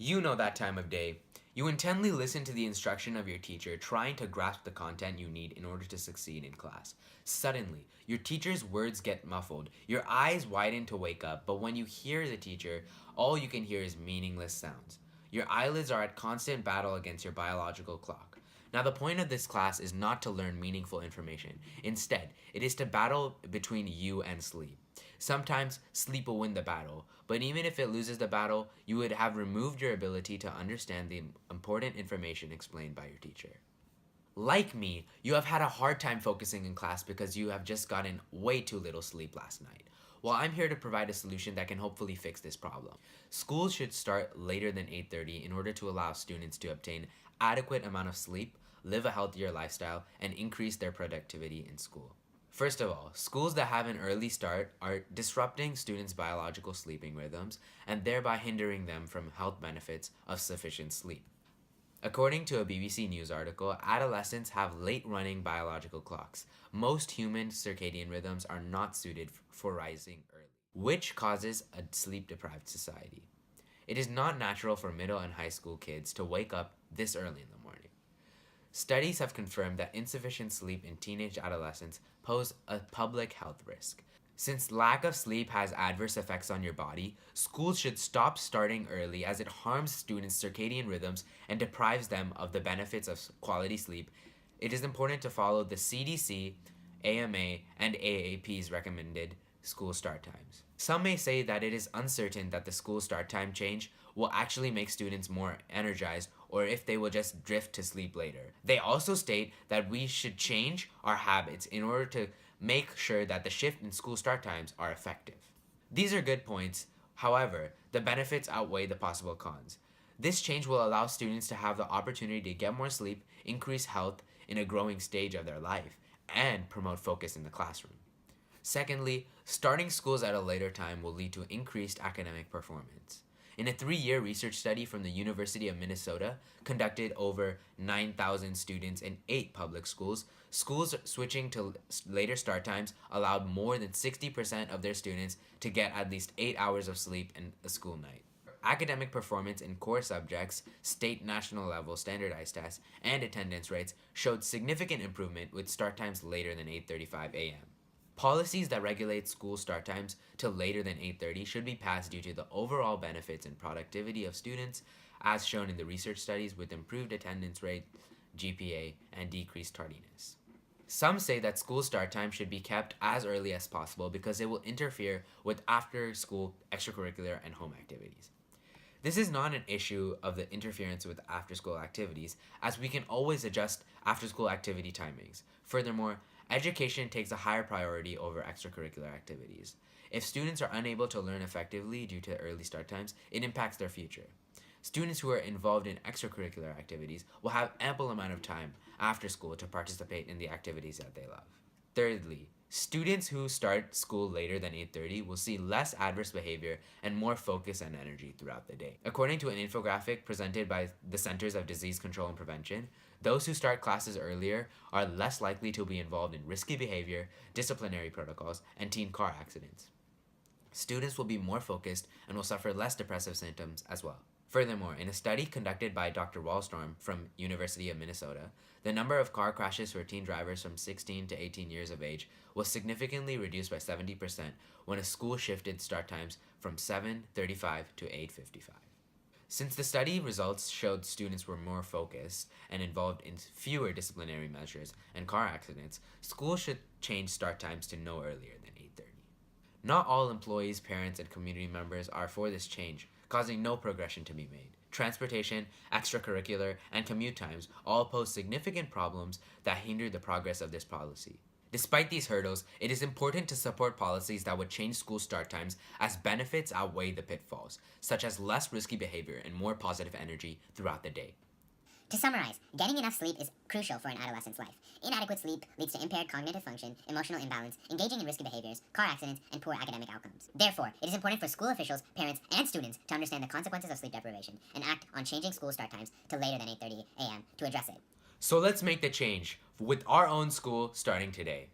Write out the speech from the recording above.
You know that time of day. You intently listen to the instruction of your teacher, trying to grasp the content you need in order to succeed in class. Suddenly, your teacher's words get muffled. Your eyes widen to wake up, but when you hear the teacher, all you can hear is meaningless sounds. Your eyelids are at constant battle against your biological clock. Now, the point of this class is not to learn meaningful information. Instead, it is to battle between you and sleep. Sometimes sleep will win the battle, but even if it loses the battle, you would have removed your ability to understand the important information explained by your teacher. Like me, you have had a hard time focusing in class because you have just gotten way too little sleep last night. Well, I'm here to provide a solution that can hopefully fix this problem. Schools should start later than 8:30 in order to allow students to obtain adequate amount of sleep, live a healthier lifestyle, and increase their productivity in school. First of all, schools that have an early start are disrupting students' biological sleeping rhythms and thereby hindering them from health benefits of sufficient sleep. According to a BBC News article, adolescents have late-running biological clocks. Most human circadian rhythms are not suited for rising early, which causes a sleep-deprived society. It is not natural for middle and high school kids to wake up this early in the morning. Studies have confirmed that insufficient sleep in teenage adolescents pose a public health risk. Since lack of sleep has adverse effects on your body, schools should stop starting early as it harms students' circadian rhythms and deprives them of the benefits of quality sleep. It is important to follow the CDC, AMA, and AAP's recommended school start times. Some may say that it is uncertain that the school start time change will actually make students more energized or if they will just drift to sleep later. They also state that we should change our habits in order to make sure that the shift in school start times are effective. These are good points. However, the benefits outweigh the possible cons. This change will allow students to have the opportunity to get more sleep, increase health in a growing stage of their life, and promote focus in the classroom. Secondly, starting schools at a later time will lead to increased academic performance. In a 3-year research study from the University of Minnesota, conducted over 9,000 students in 8 public schools, schools switching to later start times allowed more than 60% of their students to get at least 8 hours of sleep in a school night. Academic performance in core subjects, state national level standardized tests, and attendance rates showed significant improvement with start times later than 8:35 a.m. Policies that regulate school start times to later than 8:30 should be passed due to the overall benefits and productivity of students, as shown in the research studies with improved attendance rate, GPA, and decreased tardiness. Some say that school start time should be kept as early as possible because it will interfere with after-school extracurricular and home activities. This is not an issue of the interference with after-school activities, as we can always adjust after-school activity timings. Furthermore, education takes a higher priority over extracurricular activities. If students are unable to learn effectively due to early start times, it impacts their future. Students who are involved in extracurricular activities will have ample amount of time after school to participate in the activities that they love. Thirdly, students who start school later than 8:30 will see less adverse behavior and more focus and energy throughout the day. According to an infographic presented by the Centers of Disease Control and Prevention, those who start classes earlier are less likely to be involved in risky behavior, disciplinary protocols, and teen car accidents. Students will be more focused and will suffer less depressive symptoms as well. Furthermore, in a study conducted by Dr. Wallstorm from University of Minnesota, the number of car crashes for teen drivers from 16 to 18 years of age was significantly reduced by 70% when a school shifted start times from 7:35 to 8:55. Since the study results showed students were more focused and involved in fewer disciplinary measures and car accidents, schools should change start times to no earlier than 8:30. Not all employees, parents, and community members are for this change, causing no progression to be made. Transportation, extracurricular, and commute times all pose significant problems that hinder the progress of this policy. Despite these hurdles, it is important to support policies that would change school start times as benefits outweigh the pitfalls, such as less risky behavior and more positive energy throughout the day. To summarize, getting enough sleep is crucial for an adolescent's life. Inadequate sleep leads to impaired cognitive function, emotional imbalance, engaging in risky behaviors, car accidents, and poor academic outcomes. Therefore, it is important for school officials, parents, and students to understand the consequences of sleep deprivation and act on changing school start times to later than 8:30 a.m. to address it. So let's make the change with our own school starting today.